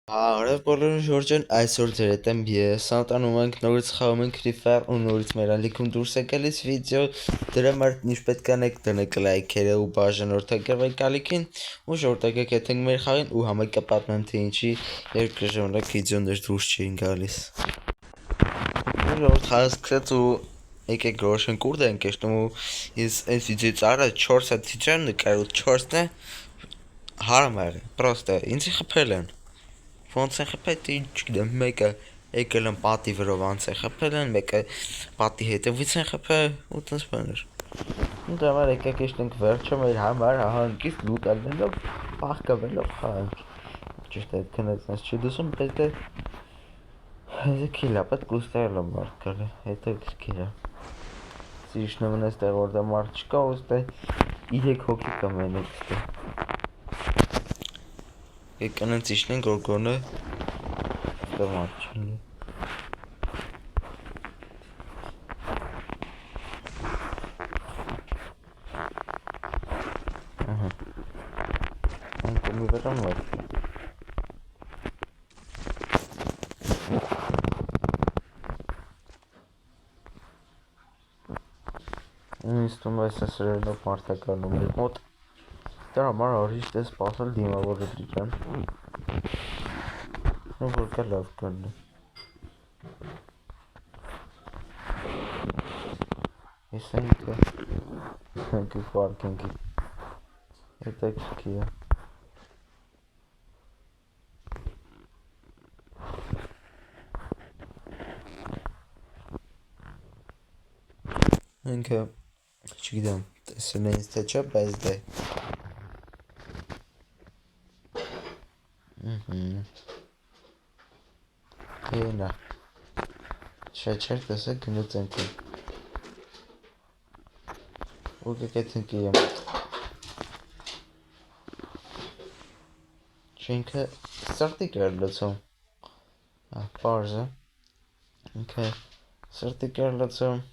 Արև բոլորին Ժորժեն, այսօր ձեր հետ եմ ես, Սանտանում ենք, նորից խաղում ենք Free Fire ու նորից մեր ալիքում դուրս է գալիս վիդեո, դրա համար ինչ պետք անեք դնեք լայքերը ու բաժանորդագրվեք ալիքին ու ժորտակեք եթենք մեր խաղին ու համեկա պատմեմ թե ինչի երկրի ժամանակ վիդեոներ դուրս չէին գալիս։ Ժորտ խաղը սկսեց ու եկեք գորոշեն կուրդ ենք եշտում ու ես այս վիդեոից առաջ 4 հատ վիդեո նկարել ու 4-ն է հարամ եղել, պրոստը ինձի խփել են։ Ոնց են խփել, թե չգիտեմ, մեկը եկել են պատի վրով անց է խփել են, մեկը պատի հետևից են խփել ու տենց բաներ։ Ու դա համար եկեք իշտենք վերջը մեր համար հանգիստ լուտ ալնելով պահկավելով խաղանք։ Ճիշտ է, քնած նես չի դուսում, բայց դե հեզը քիլա, պետք ուստայել եմ մարդ կալը, հետո քիլա։ Սիրիշնը մնես տեղ որ դա մարդ չկա, ուստե 3 հոգի կա մենեք ստե։ Եկանենց իշնեն գորգոնը ստե մարդ չինի։ Անկոմի վերան վար։ Ինստում այս է սրերնով մարդականում էր մոտ դրա համար արիշտ է սպասել դիմավորը դիջան ու որ կա լավ կանը ես ենք պարկենքի հետեք կիա ինքը չգիտեմ տեսել է ինձ թե չէ, բայց դե Հենա շատ չեր տեսեք գնուց ենք ու կեկետ ընկի եմ չինքը սրտիկ էր լծում պարզը ինքը սրտիկ էր լծում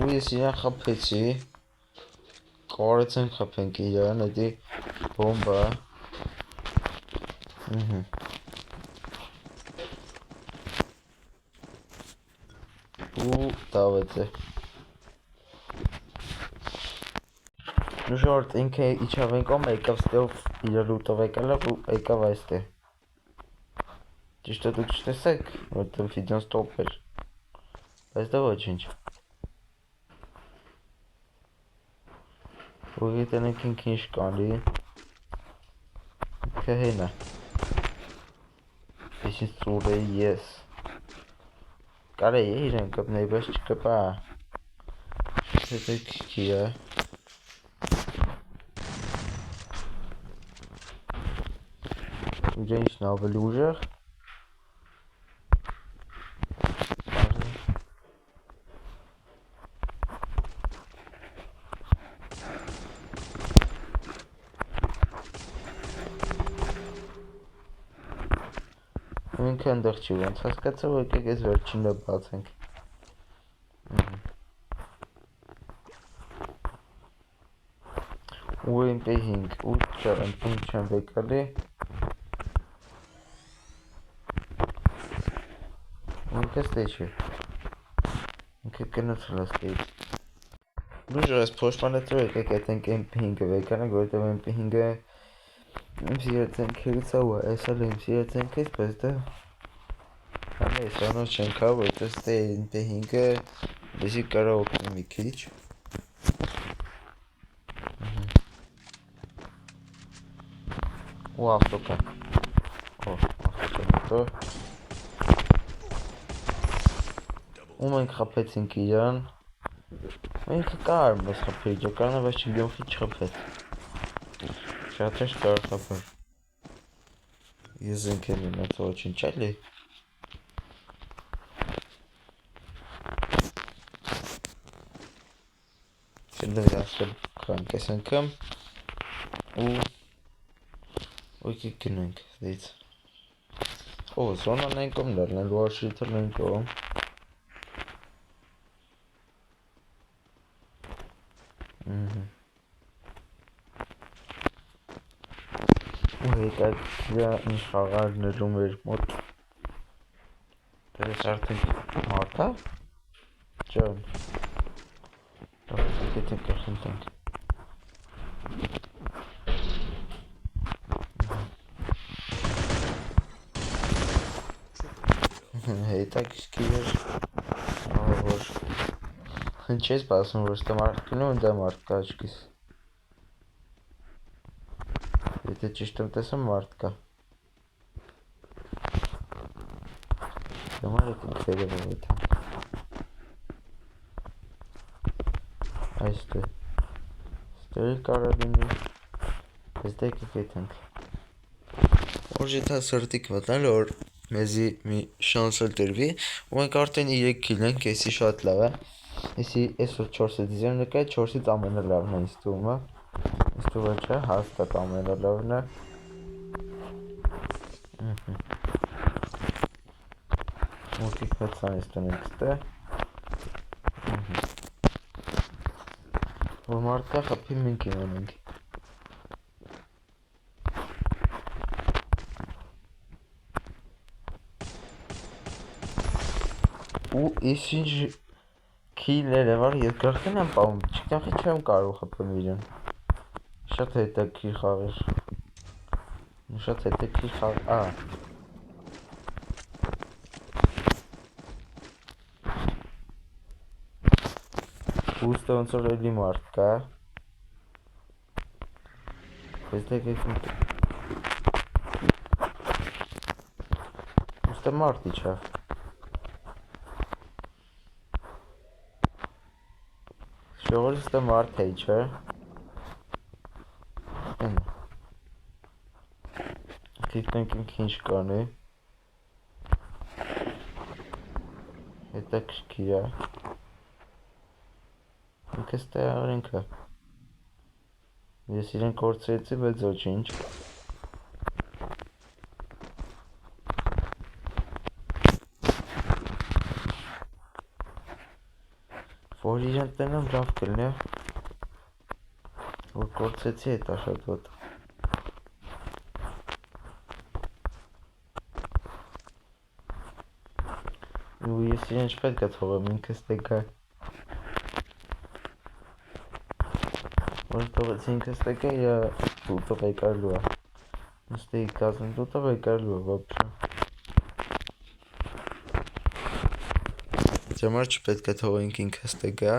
ու ես իրան խպեցի կարեցենք խպենք իրան, էդի բոմբա ու դավեց է նուժորդ ինքը իչավ ենկոմ եկավ ստեով իր լուտով եկալավ ու եկավ այստե ճիշտ է դուք չտեսեք, որտեմ վիդեոն ստոպ էր բայց դա ոչ ինչ ու գիտենենք ինք ինչ կանլի ինքը հենա ես ինձ ծուր է ես կար է իրեն կպնեի բայց չկպա հետեք կիա իրեն ինչն ավելի ուժեղ ինքը ընդեղ չի ոնց հասկացա ու եկեք ես վերջինը բացենք ու MP 5 8 MP չեմ վեկալի ինքը ստե չի ինքը կնոցել ստեի նուժը ես պոշմանետրու եկեք եթենք MP 5-ը վեկանենք որտև MP 5-ը իմ սիրեցենքերից է ու այս էլ իմ սիրեցենքից բայց դա համ ես անոց չենք հա որտև ստե MP 5-ը դեսի կարա օգնի մի քիչ ու ավտոկա ավտոկա ու մենք խապեցինք իրան ինքը կար մեզ խապել ջոկանա բայց չգիտեմ խիչ խապեց շատ էշ կար խապել ես ենք եմ ինաց ոչինչ էլի Չելը ասել խանք ես ընկեմ ու եկեք գնենք դից ու զոնան ենքում լարն էլ վարշիթր ենքում հետաքրքիր է ինչ խաղարներում էր մոտ դες արդեն մարդ է ջան դե կխնդրենք հետաքրքիր էր որ չես սպասում որ ստե մարդ գնում դա մարդ կա աչքիս եթե ճիշտ եմ տեսնում մարդ կա դեմար եք վերևով էթա այստեղ ստերի կարալինի ես դեկեք եթենք որ եթե սրտիկ վտնել որ մեզի մի շանս էլ տրվի ու մենք արդեն 3 քիլ ենք էսի շատ լավ է էսի այսօր 4-ը դիզեմ նկայ 4-ից ամենալավն է ինձ թվում է ինձ թվում է չէ հաստատ ամենալավն է մոտիկ մեծան ես տնենք ստե որ մարդ կա խպի մենք իմանենք ու ես ինչ քիլներ է վար երկրախտին եմ պահում չկնախի չեմ կարող խպեմ իրեն շատ հետաքրքիր խաղ էր շատ հետաքրքիր խաղ ուստը ոնց որ էլի մարդ կա ես դեկեք ուստը մարդ իչավ Շողորից դա մարդ է իչը թիվնենք ինք ինչ կանի հետաքրքիր է ինքը ստե աղրինք է ես իրեն կորցրեցի բայց ոչինչ որ իրեն տնեմ լավ կլնի որ կորցեցի հետ աշատ ոտ ու ես իրեն չպետք է թողեմ ինքս տեկա որ թողեց ինքս տեկա տուտով եկարլու է նստեի կազն տուտով եկարլու է վապշա Ճամար չպետք է թողենք ինքս տեկա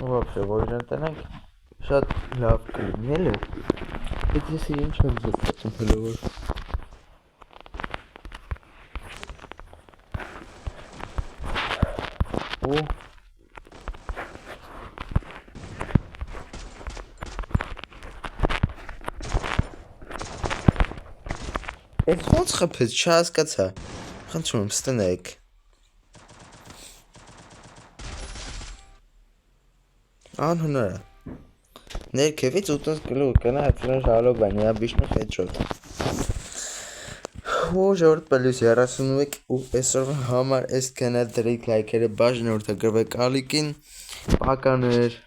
Վապշա որ իրեն տնենք շատ լավ կլինի էլի Բայց ես իրեն չեմ զգացում հլոր ու Էս ոնց խփեց չհասկացա խնդրում եմ ստնեք Անհնար է Ներքևից 80 կլու կնա այդրան ժալոբան եաբիշնի հետշոտ ու ժորդ պլյուս 31 ու այսօրվա համար այս կնա դրիք լայքերը բաժնորդագրվեք ալիքին պականեր